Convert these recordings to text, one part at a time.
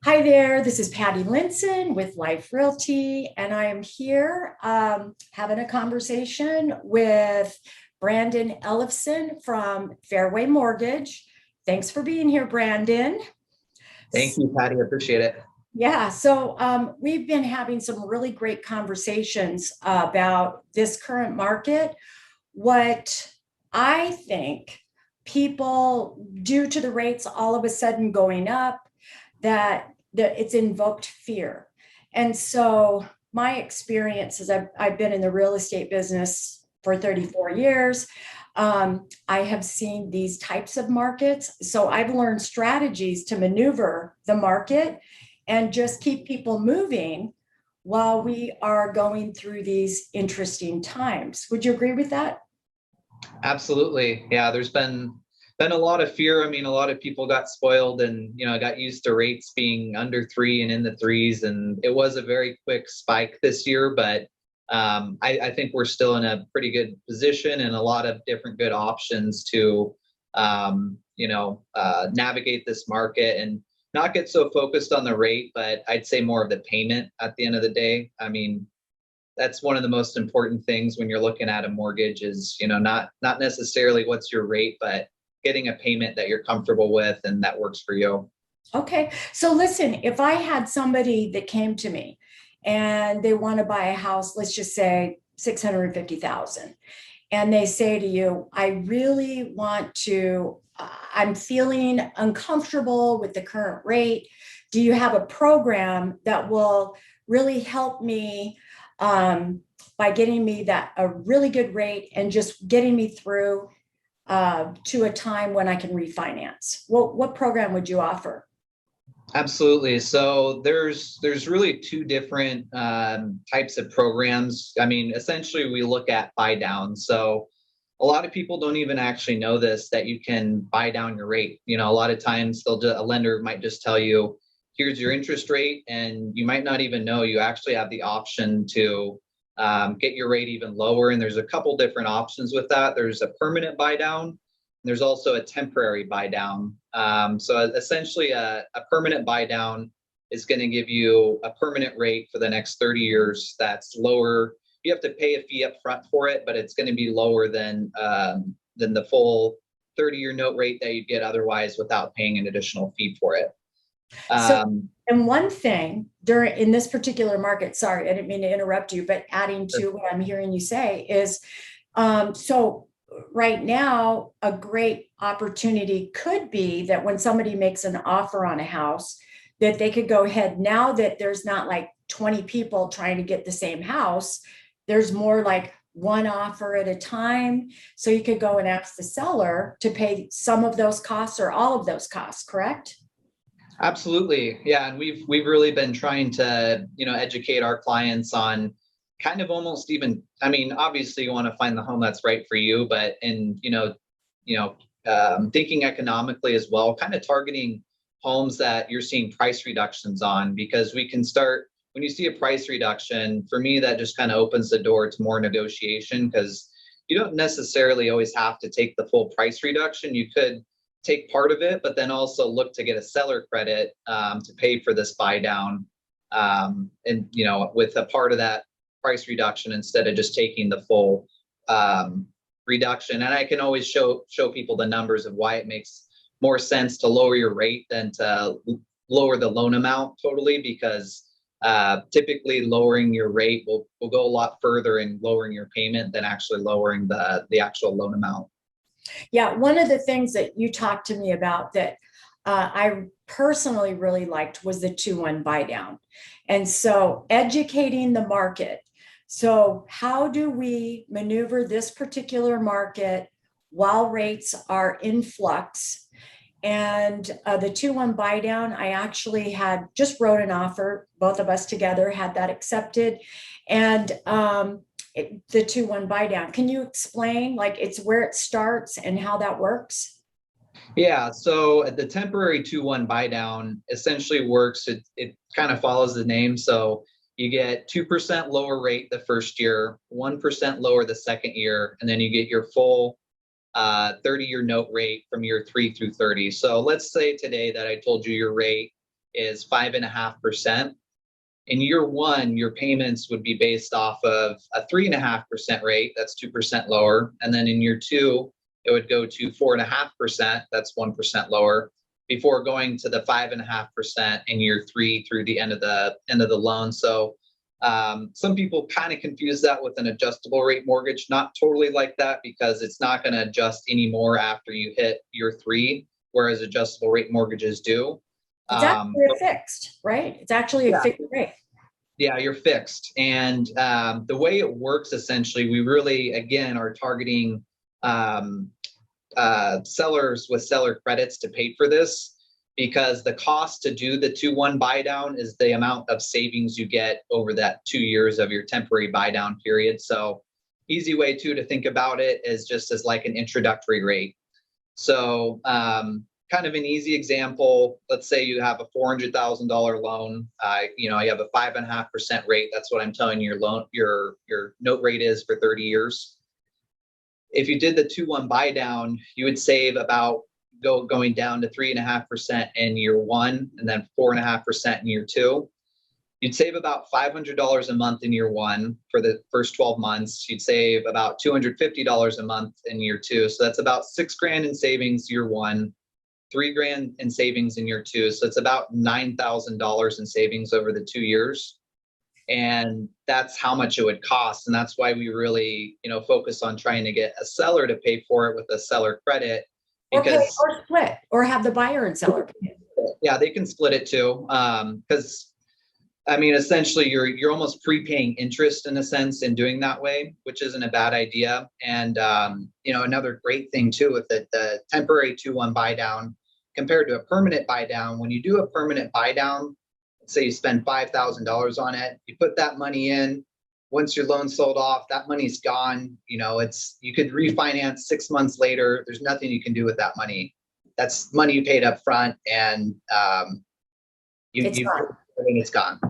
Hi there, this is Patty Linson with Life Realty, and I am here having a conversation with Brandon Ellefson from Fairway Mortgage. Thanks for being here, Brandon. Thank you, Patty. I appreciate it. Yeah, so we've been having some really great conversations about this current market. What I think people, due to the rates all of a sudden going up, that it's invoked fear. And so my experience is I've been in the real estate business for 34 years. I have seen these types of markets. So I've learned strategies to maneuver the market and just keep people moving while we are going through these interesting times. Would you agree with that? Absolutely. Yeah, there's been a lot of fear. I mean, a lot of people got spoiled and got used to rates being under three and in the threes, and it was a very quick spike this year. But I think we're still in a pretty good position and a lot of different good options to navigate this market and not get so focused on the rate, but I'd say more of the payment at the end of the day. I mean, that's one of the most important things when you're looking at a mortgage is, not necessarily what's your rate, but getting a payment that you're comfortable with and that works for you. Okay. So listen, if I had somebody that came to me and they want to buy a house, let's just say 650,000, and they say to you, I really want to, I'm feeling uncomfortable with the current rate. Do you have a program that will really help me by getting me that a really good rate and just getting me through to a time when I can refinance? What program would you offer? Absolutely. So there's really two different types of programs. I mean, essentially, we look at buy down. So a lot of people don't even actually know this that you can buy down your rate. A lot of times a lender might just tell you, here's your interest rate, and you might not even know you actually have the option to get your rate even lower. And there's a couple different options with that. There's a permanent buy down. There's also a temporary buy down. So essentially, a permanent buy down is going to give you a permanent rate for the next 30 years that's lower. You have to pay a fee up front for it, but it's going to be lower than the full 30-year note rate that you'd get otherwise without paying an additional fee for it. So, Um, and one thing during in this particular market, sorry, I didn't mean to interrupt you, but adding to what I'm hearing you say is, so right now, a great opportunity could be that when somebody makes an offer on a house, that they could go ahead now that there's not like 20 people trying to get the same house. There's more like one offer at a time. So you could go and ask the seller to pay some of those costs or all of those costs, correct? Absolutely. Yeah. And we've really been trying to, educate our clients on kind of almost even, I mean, obviously you want to find the home that's right for you, but thinking economically as well, kind of targeting homes that you're seeing price reductions on, because we can start when you see a price reduction, for me, that just kind of opens the door to more negotiation, because you don't necessarily always have to take the full price reduction. You could take part of it, but then also look to get a seller credit to pay for this buy down. And with a part of that price reduction instead of just taking the full reduction. And I can always show people the numbers of why it makes more sense to lower your rate than to lower the loan amount totally, because typically lowering your rate will go a lot further in lowering your payment than actually lowering the actual loan amount. Yeah, one of the things that you talked to me about that I personally really liked was the 2-1 buy down. And so educating the market. So, how do we maneuver this particular market while rates are in flux? And the 2-1 buy down, I actually had just wrote an offer, both of us together had that accepted. And the 2-1 buy down. Can you explain like it's where it starts and how that works? Yeah, so the temporary 2-1 buy down essentially works. It kind of follows the name. So you get 2% lower rate the first year, 1% lower the second year, and then you get your full 30-year note rate from year 3 through 30. So let's say today that I told you your rate is 5.5%. In year one, your payments would be based off of a 3.5% rate. That's 2% lower. And then in year two, it would go to 4.5%. That's 1% lower before going to the 5.5% in year three through the end of the loan. So some people kind of confuse that with an adjustable rate mortgage. Not totally like that, because it's not going to adjust anymore after you hit year three, whereas adjustable rate mortgages do. It's actually a fixed, right? It's actually a fixed rate. Yeah, you're fixed. And the way it works, essentially, we really, again, are targeting sellers with seller credits to pay for this, because the cost to do the 2-1 buy down is the amount of savings you get over that 2 years of your temporary buy down period. So easy way to think about it is just as like an introductory rate. So kind of an easy example, let's say you have a $400,000 loan, you have a 5.5% rate. That's what I'm telling you your note rate is for 30 years. If you did the 2-1 buy down, you would save about going down to 3.5% in year one, and then 4.5% in year two. You'd save about $500 a month in year one for the first 12 months. You'd save about $250 a month in year two. So that's about $6,000 in savings year one, $3,000 in savings in year two. So it's about $9,000 in savings over the 2 years. And that's how much it would cost. And that's why we really, focus on trying to get a seller to pay for it with a seller credit. Because, or split, or have the buyer and seller pay it. Yeah, they can split it too. Because essentially you're almost prepaying interest in a sense in doing that way, which isn't a bad idea. And, another great thing too with the temporary 2-1 buy down compared to a permanent buy down, when you do a permanent buy down, let's say you spend $5,000 on it, you put that money in. Once your loan's sold off, that money's gone. You could refinance 6 months later. There's nothing you can do with that money. That's money you paid up front, and it's gone.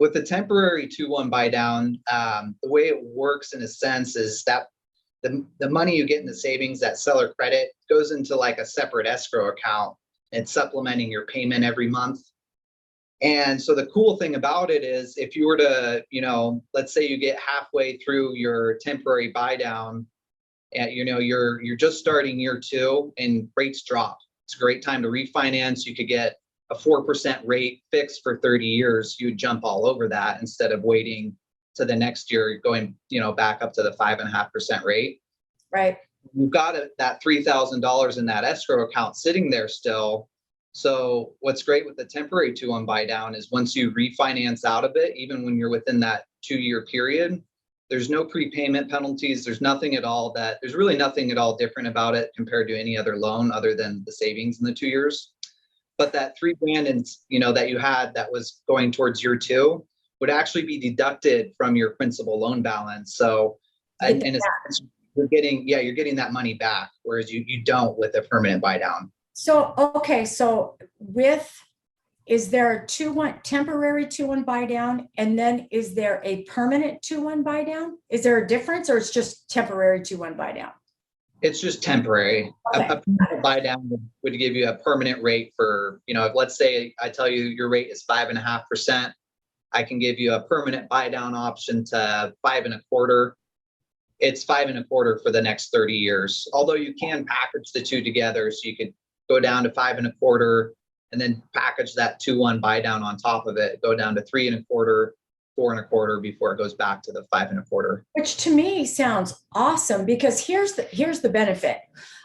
With the temporary 2-1 buy down, the way it works in a sense is that the money you get in the savings, that seller credit, goes into like a separate escrow account. It's supplementing your payment every month. And so the cool thing about it is, if you were to, let's say you get halfway through your temporary buy down, and you're just starting year two and rates drop. It's a great time to refinance. You could get a 4% rate fixed for 30 years. You would jump all over that instead of waiting to the next year, going, back up to the 5.5% rate. Right. You've got that $3,000 in that escrow account sitting there still. So what's great with the temporary 2-1 buy down is once you refinance out of it, even when you're within that 2-year period, there's no prepayment penalties. There's really nothing at all different about it compared to any other loan other than the savings in the 2 years. But that $3,000 that you had that was going towards year two would actually be deducted from your principal loan balance. So you're getting that money back, whereas you don't with a permanent buy down. So, okay. So is there a temporary 2-1 buy down? And then is there a permanent 2-1 buy down? Is there a difference, or it's just temporary 2-1 buy down? It's just temporary. Okay. A permanent buy down would give you a permanent rate for, if let's say I tell you your rate is 5.5%, I can give you a permanent buy down option to 5.25%. It's 5.25% for the next 30 years. Although you can package the two together, so you could go down to 5.25% and then package that 2-1 buy down on top of it, go down to 3.25%, 4.25% before it goes back to the 5.25%. Which to me sounds awesome, because here's the benefit.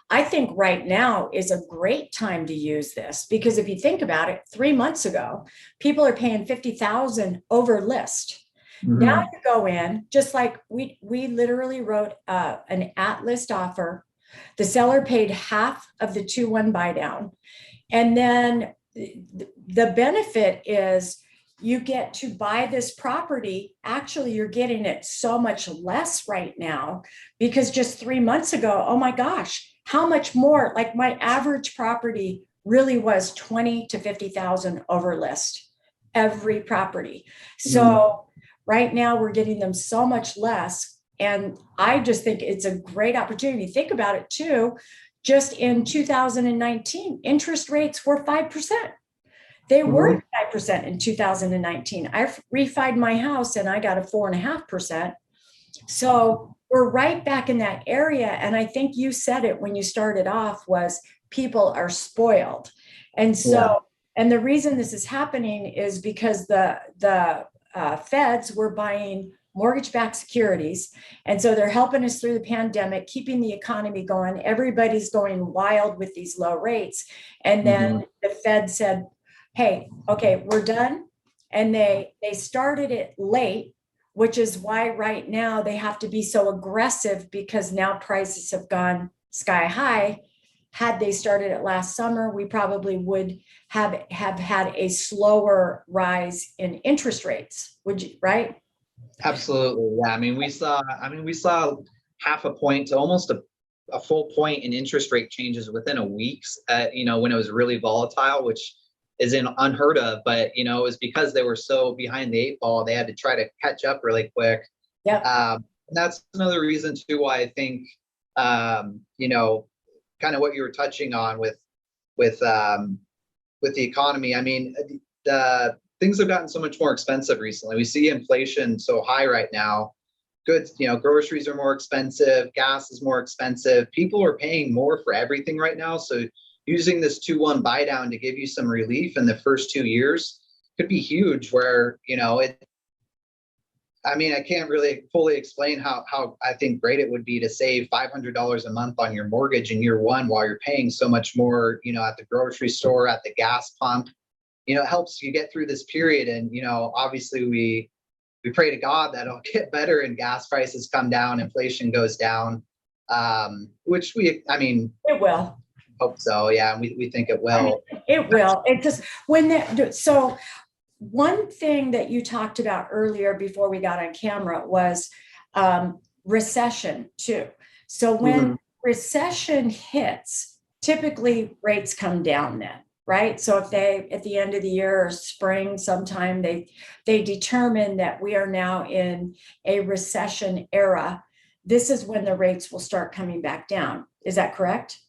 I think right now is a great time to use this, because if you think about it, 3 months ago, people are paying $50,000 over list. Mm-hmm. Now you go in, just like we literally wrote an at-list offer. The seller paid half of the 2-1 buy down. And then the benefit is you get to buy this property. Actually, you're getting it so much less right now, because just 3 months ago, oh my gosh, how much more? Like my average property really was 20 to 50,000 over list, every property. So right now we're getting them so much less. And I just think it's a great opportunity. Think about it too. Just in 2019, interest rates were 5%. They were Mhm. at 5% in 2019. I refied my house and I got a 4.5%. So we're right back in that area. And I think you said it when you started off was people are spoiled. And Yeah, so, and the reason this is happening is because the feds were buying mortgage-backed securities. And so they're helping us through the pandemic, keeping the economy going. Everybody's going wild with these low rates. And then hmm, the Fed said, hey, okay, we're done. And they started it late, which is why right now they have to be so aggressive because now prices have gone sky high. Had they started it last summer, we probably would have had a slower rise in interest rates. Would you, right? absolutely. Yeah, we saw half a point to almost a full point in interest rate changes within a week. When it was really volatile, which is unheard of. But it was because they were so behind the eight ball, they had to try to catch up really quick. Yep. And that's another reason too why I think, um, you know, kind of what you were touching on with um, with the economy. I mean, the things have gotten so much more expensive recently. We see inflation so high right now. Goods, groceries are more expensive, gas is more expensive. People are paying more for everything right now. So using this 2-1 buy down to give you some relief in the first 2 years could be huge where, I can't really fully explain how I think great it would be to save $500 a month on your mortgage in year one while you're paying so much more, at the grocery store, at the gas pump. It helps you get through this period. And, obviously we pray to God that it'll get better and gas prices come down, inflation goes down, which It will. hope so. Yeah. And we think it I mean, will. it will. It just so one thing that you talked about earlier before we got on camera was recession too. So when Mhm. recession hits, typically rates come down then, right? So if they at the end of the year or spring sometime they determine that we are now in a recession era, this is when the rates will start coming back down. Is that correct?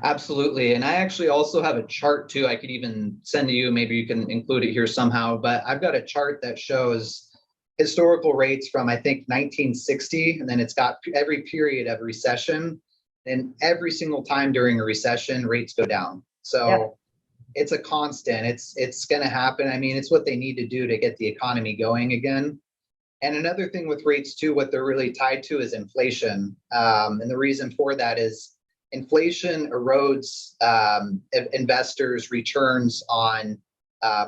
Absolutely. And I actually also have a chart too. I could even send to you. Maybe you can include it here somehow. But I've got a chart that shows historical rates from, I think, 1960. And then it's got every period of recession. And every single time during a recession, rates go down. Yep. So it's a constant. It's going to happen. It's what they need to do to get the economy going again. And another thing with rates too, what they're really tied to is inflation. And the reason for that is inflation erodes investors' returns on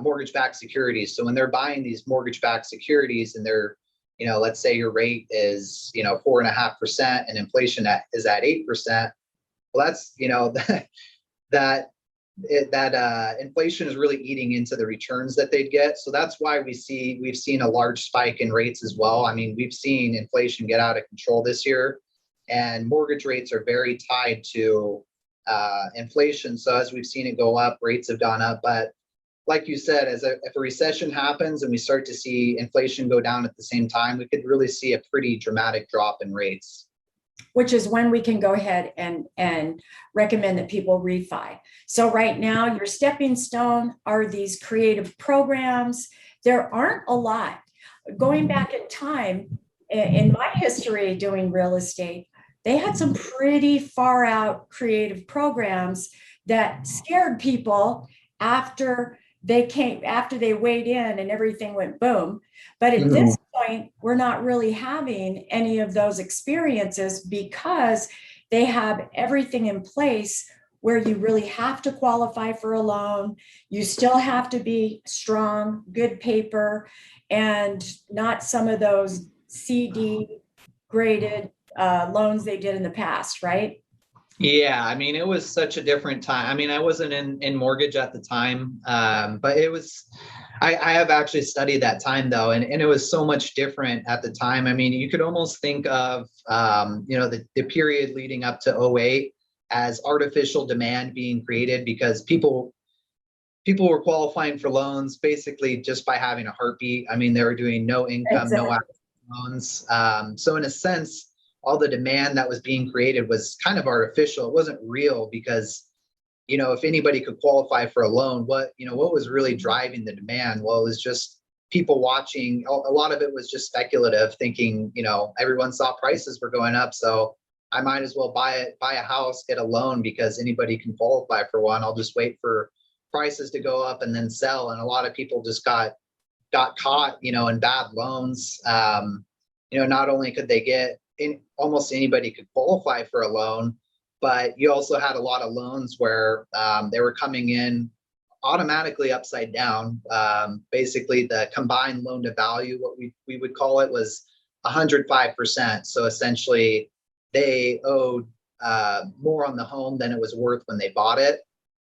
mortgage-backed securities. So when they're buying these mortgage-backed securities and they're, let's say your rate is, 4.5% and inflation is at 8%. Well, that's, that inflation is really eating into the returns that they'd get. So that's why we've seen a large spike in rates as well. We've seen inflation get out of control this year, and mortgage rates are very tied to inflation. So as we've seen it go up, rates have gone up. But like you said, if a recession happens and we start to see inflation go down at the same time, we could really see a pretty dramatic drop in rates. Which is when we can go ahead and recommend that people refi. So right now, your stepping stone are these creative programs. There aren't a lot. Going back in time, in my history doing real estate, they had some pretty far out creative programs that scared people after after they weighed in and everything went boom. But at Mhm. this point, we're not really having any of those experiences because they have everything in place where you really have to qualify for a loan. You still have to be strong, good paper, and not some of those CD graded loans they did in the past, right? Yeah, it was such a different time. I wasn't in mortgage at the time, but I have actually studied that time though, and it was so much different at the time. You could almost think of, the period leading up to '08 as artificial demand being created because people were qualifying for loans basically just by having a heartbeat. They were doing no income, no Exactly. loans. So in a sense, all the demand that was being created was kind of artificial. It wasn't real because, if anybody could qualify for a loan, what was really driving the demand? Well, it was just people watching. A lot of it was just speculative, thinking, everyone saw prices were going up, so I might as well buy a house, get a loan because anybody can qualify for one. I'll just wait for prices to go up and then sell. And a lot of people just got caught, in bad loans. Not only could they almost anybody could qualify for a loan, but you also had a lot of loans where they were coming in automatically upside down. Basically, the combined loan to value, what we would call it, was 105%. So essentially, they owed more on the home than it was worth when they bought it,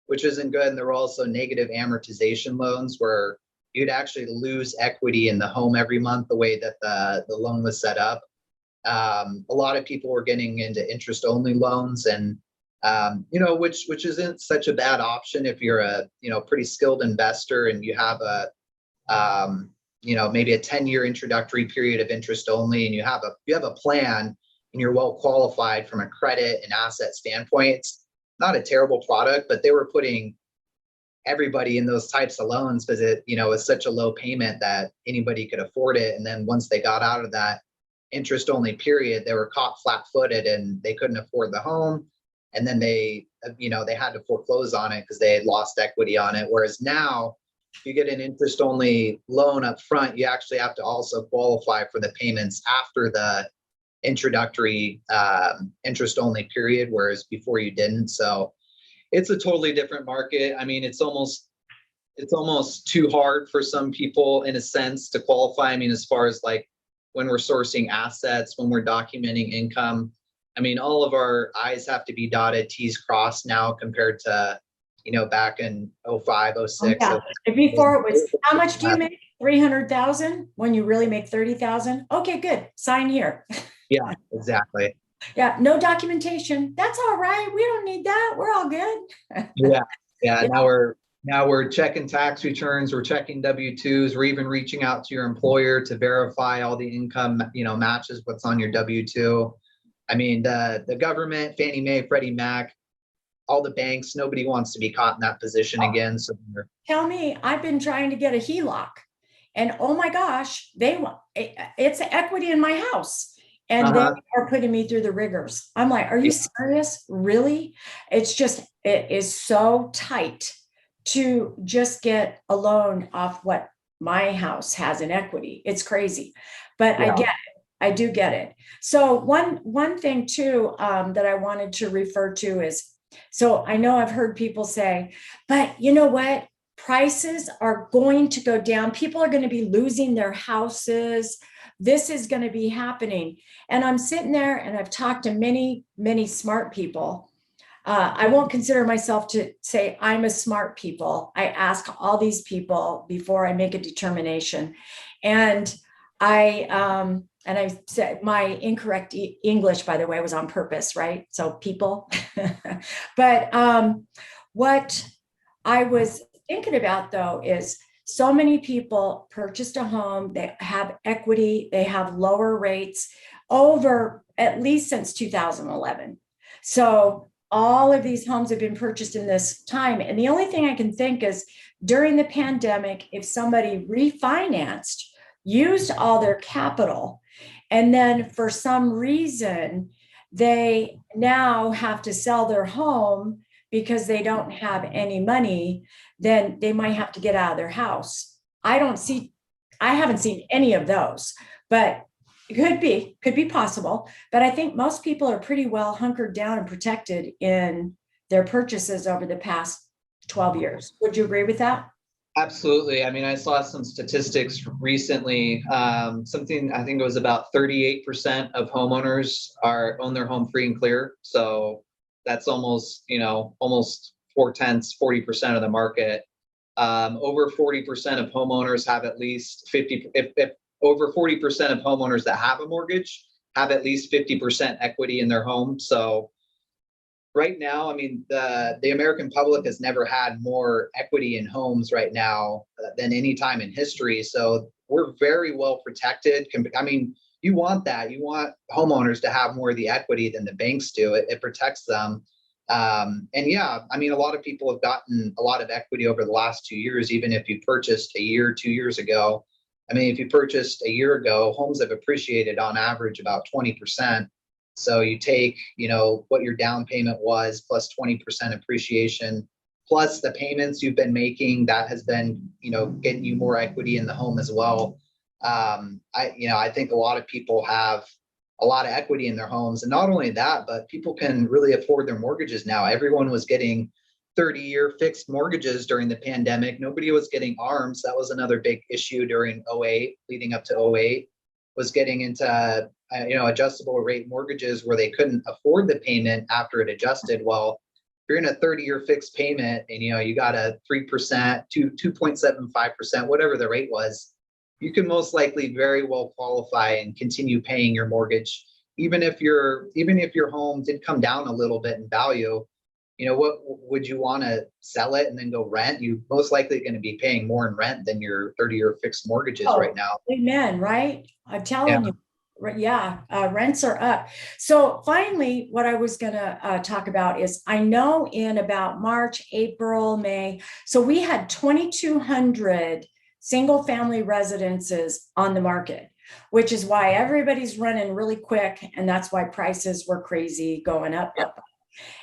which isn't good. And there were also negative amortization loans where you'd actually lose equity in the home every month the way that the loan was set up. A lot of people were getting into interest only loans, and which isn't such a bad option if you're a pretty skilled investor and you have maybe a 10-year introductory period of interest only, and you have a plan and you're well qualified from a credit and asset standpoint. It's not a terrible product, but they were putting everybody in those types of loans because it was such a low payment that anybody could afford it. And then once they got out of that interest only period, they were caught flat-footed and they couldn't afford the home. And then they had to foreclose on it because they had lost equity on it. Whereas now, if you get an interest only loan up front, you actually have to also qualify for the payments after the introductory interest only period, whereas before you didn't. So it's a totally different market. I mean, it's almost too hard for some people in a sense to qualify. I mean, as far as like when we're sourcing assets, when we're documenting income, I mean, all of our I's have to be dotted, T's crossed now compared to, back in 05, 06. Yeah. Before it was, how much do you make? 300,000 when you really make 30,000? Okay, good. Sign here. Yeah, exactly. Yeah, no documentation. That's all right. We don't need that. We're all good. Yeah. Now we're checking tax returns, we're checking W-2s, we're even reaching out to your employer to verify all the income, matches what's on your W-2. I mean, the government, Fannie Mae, Freddie Mac, all the banks, nobody wants to be caught in that position again. So tell me, I've been trying to get a HELOC, and oh my gosh, it's equity in my house. And they are putting me through the rigors. I'm like, are you serious? Really? It is so tight to just get a loan off what my house has in equity. It's crazy, but I get it. I do get it. So one thing too that I wanted to refer to is, so I know I've heard people say, but you know what? Prices are going to go down. People are going to be losing their houses. This is going to be happening. And I'm sitting there and I've talked to many, many smart people. I won't consider myself to say I'm a smart people. I ask all these people before I make a determination. And I said my incorrect English, by the way, was on purpose, right? So people. But what I was thinking about though is, so many people purchased a home, they have equity, they have lower rates over at least since 2011. So all of these homes have been purchased in this time. And the only thing I can think is during the pandemic, if somebody refinanced, used all their capital, and then for some reason, they now have to sell their home because they don't have any money, then they might have to get out of their house. I haven't seen any of those, but it could be possible. But I think most people are pretty well hunkered down and protected in their purchases over the past 12 years. Would you agree with that? Absolutely. I mean, I saw some statistics recently. Something, I think it was about 38% of homeowners own their home free and clear. So that's almost 40% of the market. Over 40% of homeowners have at least 50. If over 40% of homeowners that have a mortgage have at least 50% equity in their home. So right now, I mean, the American public has never had more equity in homes right now than any time in history. So we're very well protected. I mean, you want that. You want homeowners to have more of the equity than the banks do. It protects them. And yeah, I mean, a lot of people have gotten a lot of equity over the last 2 years, even if you purchased a year, 2 years ago. I mean, if you purchased a year ago, homes have appreciated on average about 20%. So you take, what your down payment was plus 20% appreciation, plus the payments you've been making, that has been, getting you more equity in the home as well. I think a lot of people have a lot of equity in their homes. And not only that, but people can really afford their mortgages now. Everyone was getting 30-year fixed mortgages during the pandemic. Nobody was getting ARMs. That was another big issue during '08, leading up to '08, was getting into adjustable rate mortgages where they couldn't afford the payment after it adjusted. Well, if you're in a 30-year fixed payment and you got a 3%, 2.75%, whatever the rate was, you can most likely very well qualify and continue paying your mortgage, even if your home did come down a little bit in value. What would you want to sell it and then go rent? You most likely going to be paying more in rent than your 30-year fixed mortgages right now. Amen, right? I'm telling Yeah. you. Yeah, rents are up. So finally, what I was going to talk about is I know in about March, April, May, so we had 2,200 single family residences on the market, which is why everybody's running really quick. And that's why prices were crazy going up.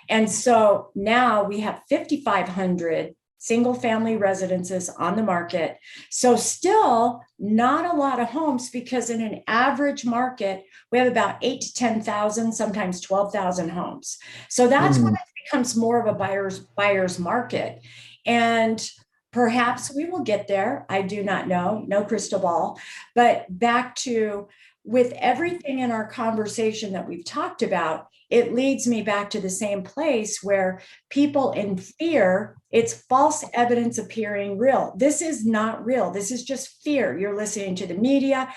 And so now we have 5,500 single family residences on the market. So still not a lot of homes, because in an average market, we have about 8 to 10,000, sometimes 12,000 homes. So that's when it becomes more of a buyer's market. And perhaps we will get there. I do not know, no crystal ball. But back to, with everything in our conversation that we've talked about, it leads me back to the same place where people in fear, it's false evidence appearing real. This is not real. This is just fear. You're listening to the media.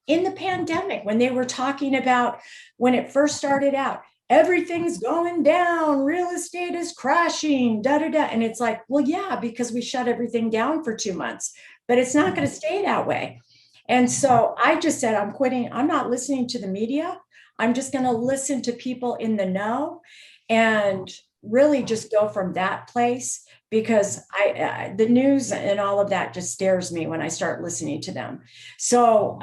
In the pandemic, when they were talking about, when it first started out, everything's going down, real estate is crashing, da da da. And it's like, well, yeah, because we shut everything down for 2 months, but it's not going to stay that way. And so I just said, I'm quitting. I'm not listening to the media. I'm just going to listen to people in the know and really just go from that place, because the news and all of that just scares me when I start listening to them. So,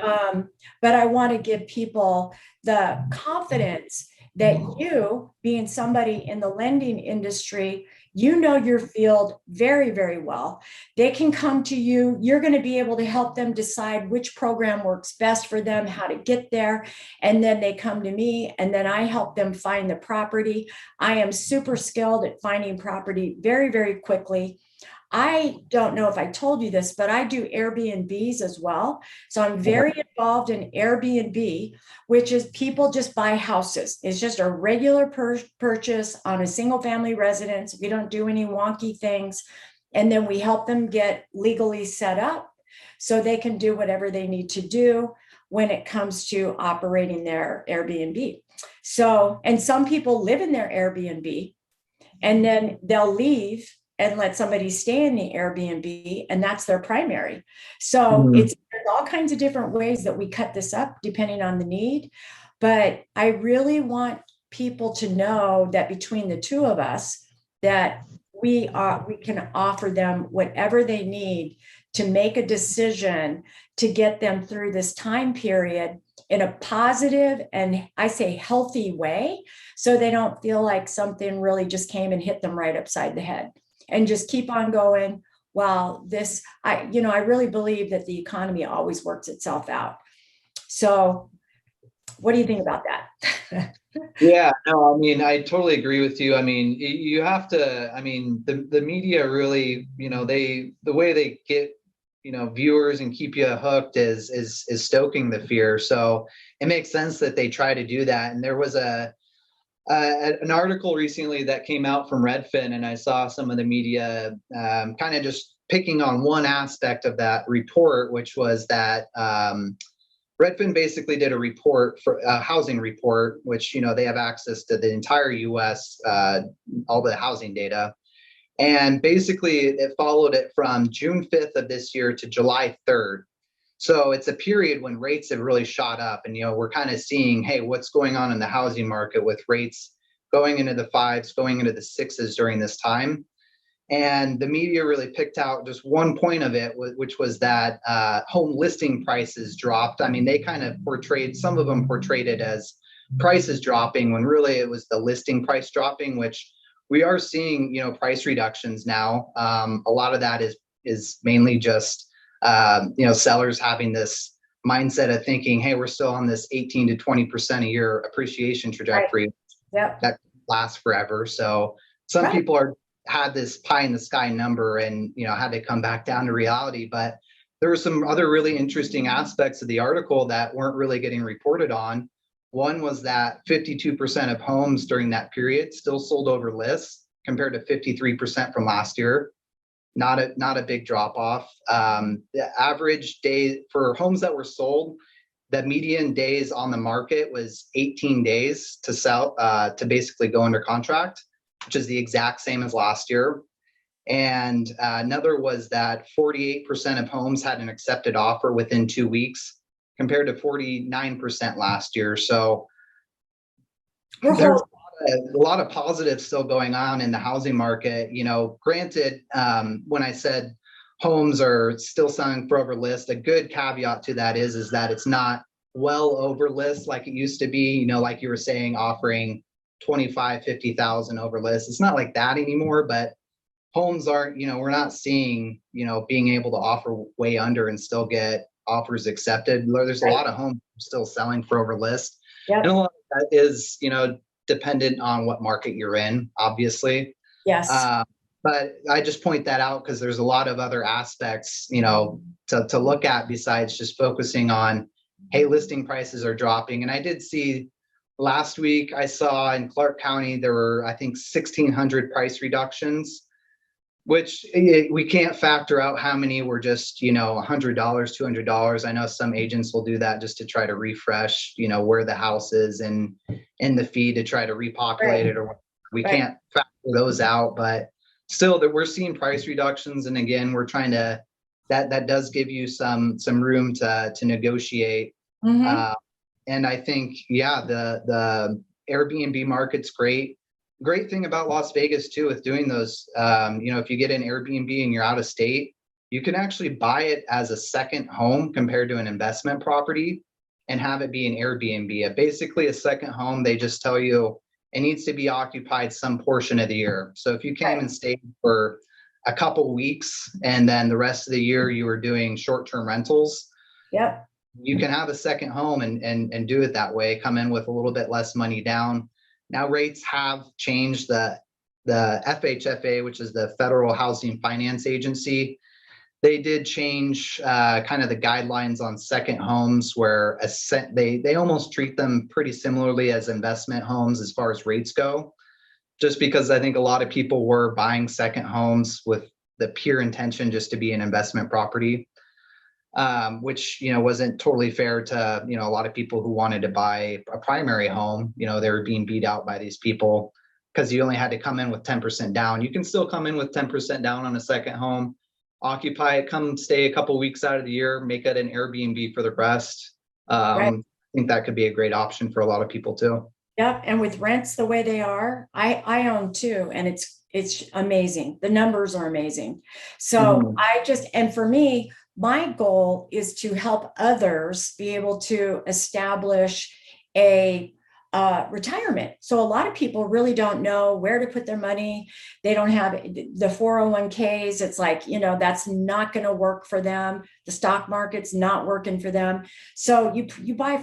but I want to give people the confidence that you, being somebody in the lending industry, your field very, very well. They can come to you. You're going to be able to help them decide which program works best for them, how to get there. And then they come to me, and then I help them find the property. I am super skilled at finding property very, very quickly. I don't know if I told you this, but I do Airbnbs as well. So I'm very involved in Airbnb, which is people just buy houses. It's just a regular purchase on a single family residence. We don't do any wonky things. And then we help them get legally set up so they can do whatever they need to do when it comes to operating their Airbnb. So, and some people live in their Airbnb and then they'll leave and let somebody stay in the Airbnb, and that's their primary. So there's all kinds of different ways that we cut this up depending on the need. But I really want people to know that between the two of us, that we can offer them whatever they need to make a decision to get them through this time period in a positive and, I say, healthy way, so they don't feel like something really just came and hit them right upside the head. And just keep on going. Well, I really believe that the economy always works itself out. So what do you think about that? Yeah, no, I mean, I totally agree with you. I mean, you have to, I mean, the media really, the way they get, viewers and keep you hooked is stoking the fear. So it makes sense that they try to do that. And there was an article recently that came out from Redfin, and I saw some of the media kind of just picking on one aspect of that report, which was that Redfin basically did a report, for a housing report, which, they have access to the entire US, all the housing data. And basically it followed it from June 5th of this year to July 3rd. So it's a period when rates have really shot up, and we're kind of seeing, hey, what's going on in the housing market with rates going into the fives, going into the sixes during this time. And the media really picked out just one point of it, which was that home listing prices dropped. I mean, they kind of portrayed, some of them portrayed it as prices dropping when really it was the listing price dropping, which we are seeing, price reductions now. A lot of that is mainly just, sellers having this mindset of thinking, hey, we're still on this 18 to 20% a year appreciation trajectory. Right. Yep. That lasts forever. So some people had this pie in the sky number and, had to come back down to reality. But there were some other really interesting aspects of the article that weren't really getting reported on. One was that 52% of homes during that period still sold over list compared to 53% from last year. Not a big drop off. The average day for homes that were sold, the median days on the market was 18 days to sell, to basically go under contract, which is the exact same as last year. And another was that 48% of homes had an accepted offer within 2 weeks compared to 49% last year. So there's a lot of positives still going on in the housing market. Granted, when I said homes are still selling for over list, a good caveat to that is that it's not well over list like it used to be, like you were saying, offering 25, 50,000 over list. It's not like that anymore, but homes aren't, we're not seeing, being able to offer way under and still get offers accepted. There's a lot of homes still selling for over list. Yep. And a lot of that is, dependent on what market you're in, obviously. Yes. But I just point that out because there's a lot of other aspects, to look at besides just focusing on, hey, listing prices are dropping. And I did see last week, I saw in Clark County, there were, I think, 1,600 price reductions, which we can't factor out how many were just, $100, $200. I know some agents will do that just to try to refresh, where the house is and in the feed to try to repopulate it, or we can't factor those out, but still that we're seeing price reductions. And again, we're trying to, that does give you some room to negotiate. Mm-hmm. And I think, the Airbnb market's great. Great thing about Las Vegas too, with doing those, if you get an Airbnb and you're out of state, you can actually buy it as a second home compared to an investment property and have it be an Airbnb. Basically a second home, they just tell you it needs to be occupied some portion of the year. So if you came and stayed for a couple weeks and then the rest of the year you were doing short-term rentals, you can have a second home and do it that way, come in with a little bit less money down. Now rates have changed. The FHFA, which is the Federal Housing Finance Agency, they did change kind of the guidelines on second homes, where they almost treat them pretty similarly as investment homes as far as rates go, just because I think a lot of people were buying second homes with the pure intention just to be an investment property. Which, wasn't totally fair to, a lot of people who wanted to buy a primary home. They were being beat out by these people because you only had to come in with 10% down. You can still come in with 10% down on a second home, occupy it, come stay a couple weeks out of the year, make it an Airbnb for the rest. I think that could be a great option for a lot of people too. Yep. And with rents the way they are, I own too, and it's amazing. The numbers are amazing. So and for me, my goal is to help others be able to establish a retirement. So a lot of people really don't know where to put their money. They don't have the 401ks. It's like, that's not going to work for them. The stock market's not working for them. So you buy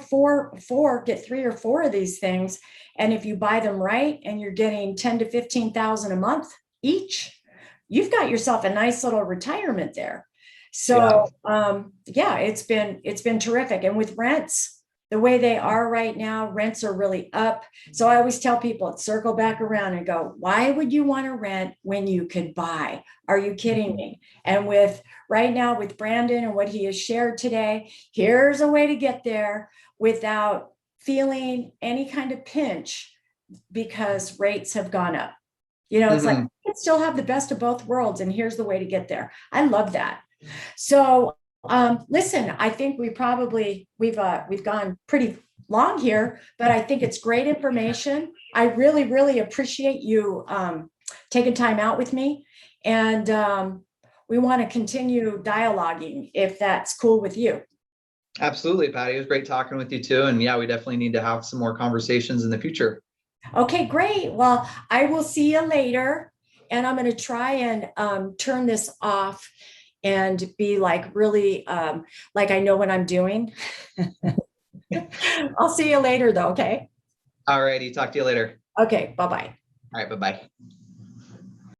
get 3 or 4 of these things. And if you buy them right and you're getting 10 to 15,000 a month each, you've got yourself a nice little retirement there. So, it's been terrific. And with rents, the way they are right now, rents are really up. So I always tell people, circle back around and go, why would you want to rent when you could buy? Are you kidding me? And right now with Brandon and what he has shared today, here's a way to get there without feeling any kind of pinch because rates have gone up. It's like, you can still have the best of both worlds. And here's the way to get there. I love that. So, listen, I think we've gone pretty long here, but I think it's great information. I really, really appreciate you taking time out with me. And we want to continue dialoguing if that's cool with you. Absolutely, Patty. It was great talking with you too. And yeah, we definitely need to have some more conversations in the future. Okay, great. Well, I will see you later. And I'm going to try and turn this off and be like really like I know what I'm doing. I'll see you later though. Okay. All righty. Talk to you later. Okay. Bye-bye. All right. Bye-bye.